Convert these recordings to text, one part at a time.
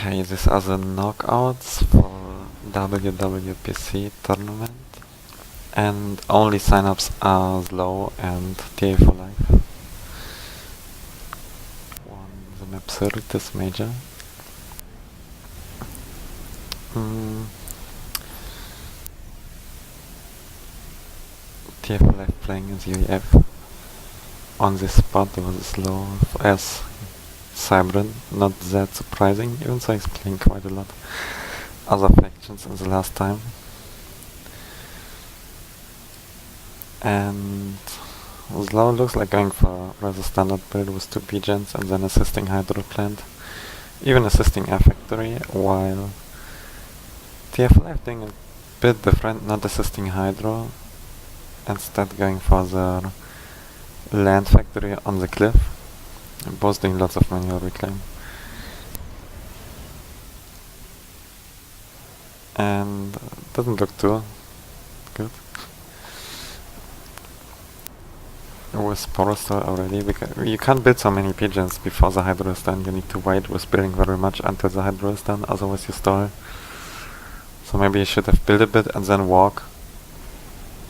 Okay, these are the knockouts for WWPC tournament, and only signups are ZLO and TA4LIFE. Won the map Circus Major. TA4LIFE playing as UEF. On this spot there was a ZLO as Cybran, not that surprising, even though he's playing quite a lot other factions in the last time. And ZLO looks like going for a rather standard build with 2 P-gens and then assisting Hydro Plant, even assisting Air Factory, while TA4LIFE doing a bit different, not assisting Hydro, instead going for the Land Factory on the cliff, both doing lots of manual reclaim. And doesn't look too good. With Porostor already, because you can't build so many pigeons before the Hydro is done. You need to wait with building very much until the Hydro is done, otherwise you stall. So maybe you should have built a bit and then walk,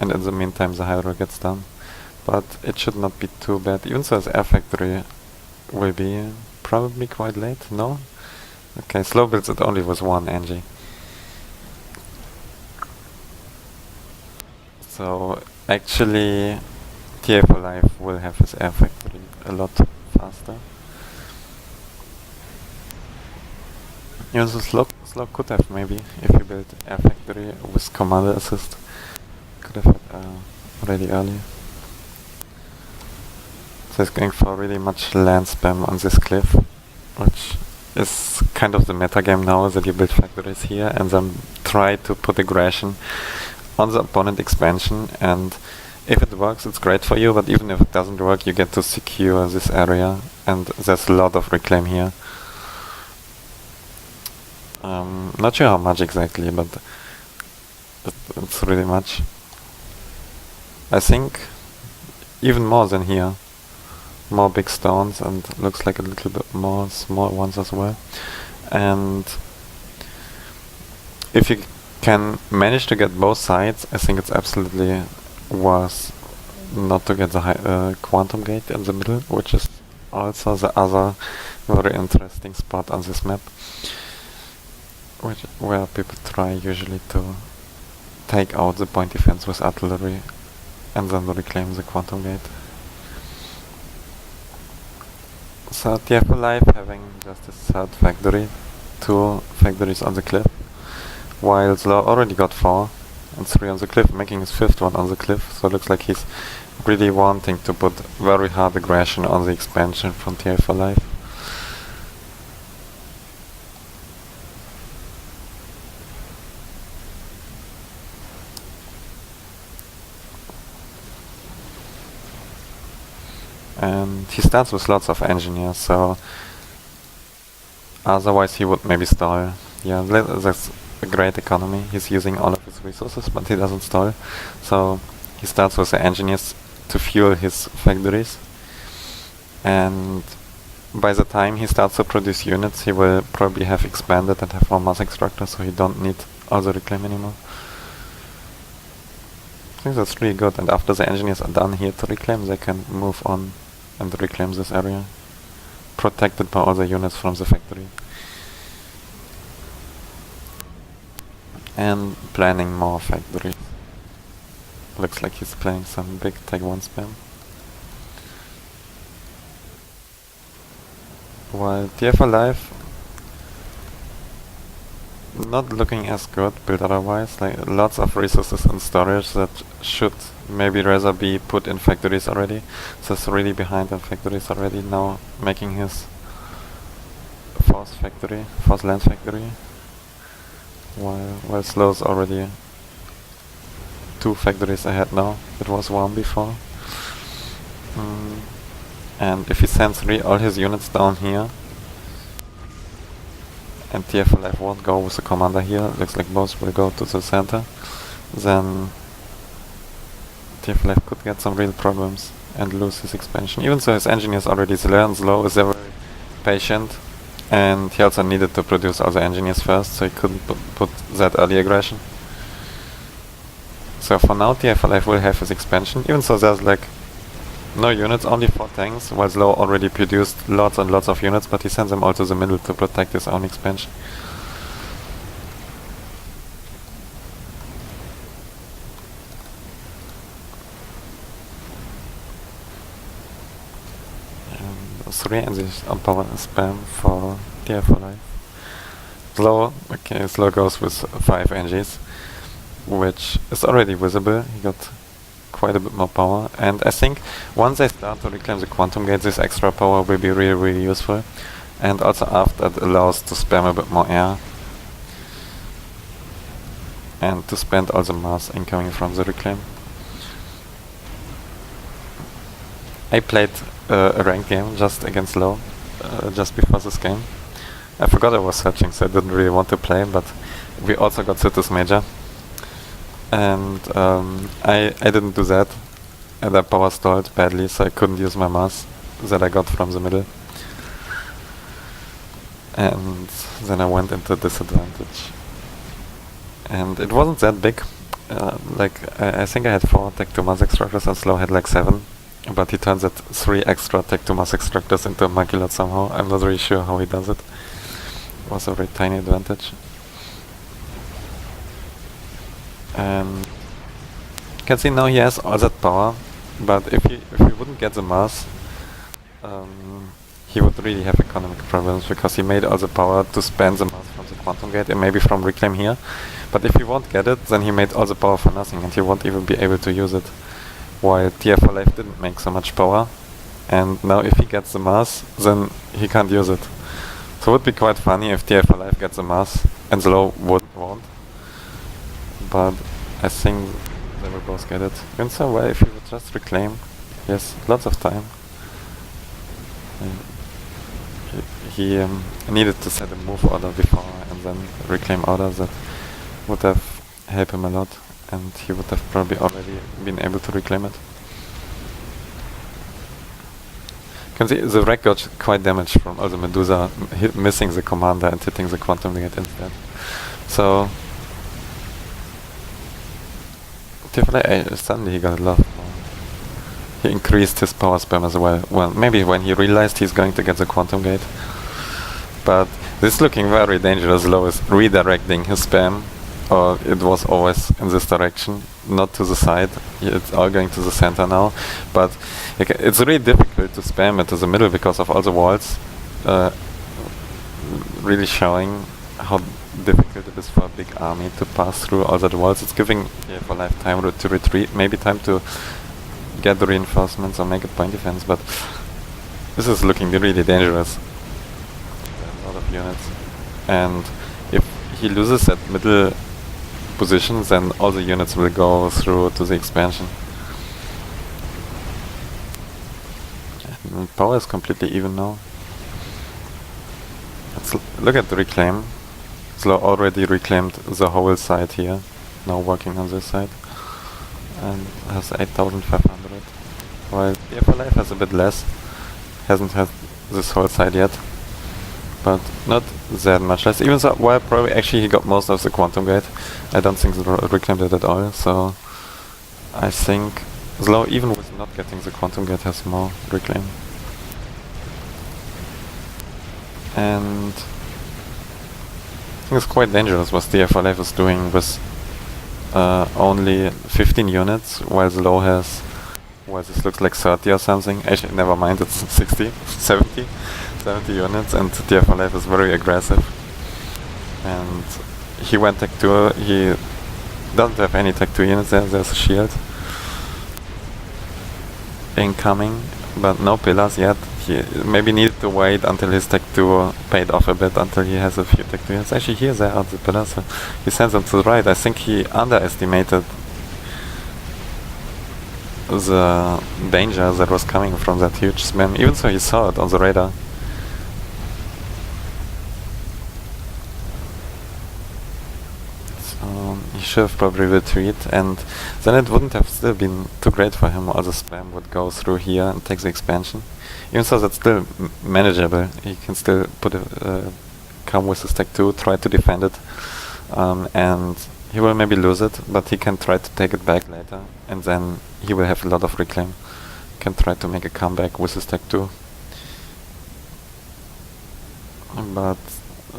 and in the meantime the Hydro gets done. But it should not be too bad, even though the Air Factory will be probably quite late. No? Okay, slow builds it only with 1 NG. So actually TA4LIFE will have his Air Factory a lot faster. Even though slow could have maybe, if you build Air Factory with commander assist, could have had already earlier. So he's going for really much land spam on this cliff, which is kind of the metagame now, that you build factories here and then try to put aggression on the opponent expansion, and if it works it's great for you, but even if it doesn't work you get to secure this area, and there's a lot of reclaim here. Not sure how much exactly, but it's really much. I think even more than here. More big stones, and looks like a little bit more small ones as well. And if you can manage to get both sides, I think it's absolutely worth not to get the quantum gate in the middle, which is also the other very interesting spot on this map, where people try usually to take out the point defense with artillery and then reclaim the quantum gate. So TA4LIFE having just his 3rd factory, 2 factories on the cliff, while ZLO already got 4 and 3 on the cliff, making his 5th one on the cliff. So it looks like he's really wanting to put very hard aggression on the expansion from TA4LIFE. And he starts with lots of engineers, so otherwise he would maybe stall. Yeah, that's a great economy. He's using all of his resources, but he doesn't stall. So he starts with the engineers to fuel his factories. And by the time he starts to produce units, he will probably have expanded and have more mass extractors, so he don't need all the reclaim anymore. I think that's really good, and after the engineers are done here to reclaim, they can move on and reclaim this area, protected by all the units from the factory. And planning more factories. Looks like he's playing some big tag 1 spam. While TA4LIFE not looking as good build otherwise, like lots of resources in storage that should maybe rather be put in factories already. So it's really behind on factories already, now making his 4th land factory, while ZLO's already 2 factories ahead now. It was 1 before. And if he sends all his units down here, and TA4LIFE won't go with the commander here, looks like both will go to the center, then TA4LIFE could get some real problems and lose his expansion. Even though his engineers already learned ZLO is very patient And he also needed to produce all the engineers first, so he couldn't put that early aggression. So for now, TA4LIFE will have his expansion, even though there's like no units, only 4 tanks, while ZLO already produced lots and lots of units, but he sends them all to the middle to protect his own expansion. And 3 engines on power spam for TA4LIFE. ZLO, okay, ZLO goes with 5 engines, which is already visible. He got quite a bit more power, and I think once they start to reclaim the quantum gate, this extra power will be really, really useful. And also after it allows to spam a bit more air and to spend all the mass incoming from the reclaim. I played a ranked game just against ZLO just before this game. I forgot I was searching, so I didn't really want to play, but we also got Citus Major. And I didn't do that, and I power stalled badly, so I couldn't use my mass that I got from the middle. And then I went into disadvantage. And it wasn't that big. I think I had 4 Tech 2 mass extractors and ZLO had like 7. But he turns that 3 extra Tech 2 mass extractors into a monkey lot somehow. I'm not really sure how he does it. It was a very tiny advantage. And you can see now he has all that power, but if he wouldn't get the mass, he would really have economic problems, because he made all the power to spend the mass from the quantum gate and maybe from reclaim here. But if he won't get it, then he made all the power for nothing, and he won't even be able to use it. While TA4LIFE didn't make so much power, and now if he gets the mass, then he can't use it. So it would be quite funny if TA4LIFE gets the mass and ZLO won't. But I think they will both get it. In some way, if he would just reclaim, yes, lots of time. He needed to set a move order before and then reclaim order. That would have helped him a lot, and he would have probably already been able to reclaim it. You can see the wreck got quite damaged from all the Medusa missing the commander and hitting the quantum gate instead. So suddenly he got a lot of power. He increased his power spam as well. Well, maybe when he realized he's going to get the quantum gate. But this is looking very dangerous. ZLO is redirecting his spam, or it was always in this direction, not to the side. It's all going to the center now. But it's really difficult to spam it to the middle because of all the walls, really showing how difficult it is for a big army to pass through all the walls. It's giving TA4LIFE time to retreat, maybe time to get the reinforcements or make a point defense, but this is looking really dangerous. A lot of units. And if he loses that middle position, then all the units will go through to the expansion. And power is completely even now. Let's look at the reclaim. ZLO already reclaimed the whole side here, now working on this side, and has 8,500, while TA4LIFE has a bit less, hasn't had this whole side yet, but not that much less, even though, well, probably actually he got most of the quantum gate. I don't think ZLO reclaimed it at all, so I think ZLO, even with not getting the quantum gate, has more reclaim. And I think it's quite dangerous what TA4LIFE is doing with only 15 units, while ZLO has, well, this looks like 30 or something. Actually, never mind, it's 60, 70 units, and TA4LIFE is very aggressive. And he went Tech 2, he doesn't have any Tech 2 units there, there's a shield incoming, but no pillars yet. He maybe needed to wait until his Tech 2 paid off a bit, until he has a few Tech 2 units. Actually, here there are the pillars, so he sends them to the right. I think he underestimated the danger that was coming from that huge spam, even so he saw it on the radar. So he should have probably retreat, and then it wouldn't have still been too great for him. All the spam would go through here and take the expansion. Even so, that's still manageable. He can still put come with his tech 2, try to defend it, and he will maybe lose it, but he can try to take it back later, and then he will have a lot of reclaim. Can try to make a comeback with his tech 2. But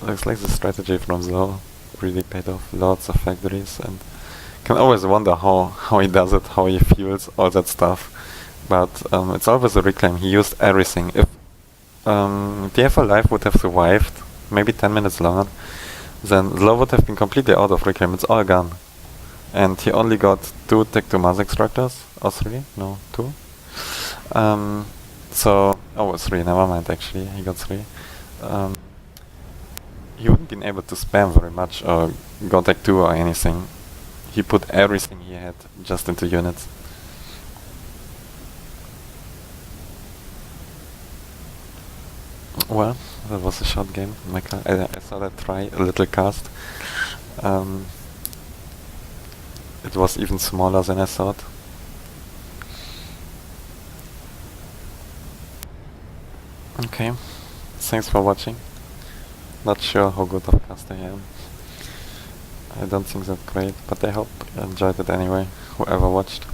looks like the strategy from ZLO really paid off. Lots of factories, and can always wonder how he does it, how he fuels all that stuff. But it's always a reclaim. He used everything. If TA4LIFE would have survived maybe 10 minutes longer, then ZLO would have been completely out of reclaim. It's all gone. And he only got 2 tech 2 mass extractors, or 3? No, 2. So, oh, 3, never mind actually, he got 3. He wouldn't been able to spam very much or go tech 2 or anything. He put everything he had just into units. Well, that was a short game. I thought I'd try a little cast. It was even smaller than I thought. Okay, thanks for watching. Not sure how good of a caster I am. I don't think that's great, but I hope you enjoyed it anyway, whoever watched.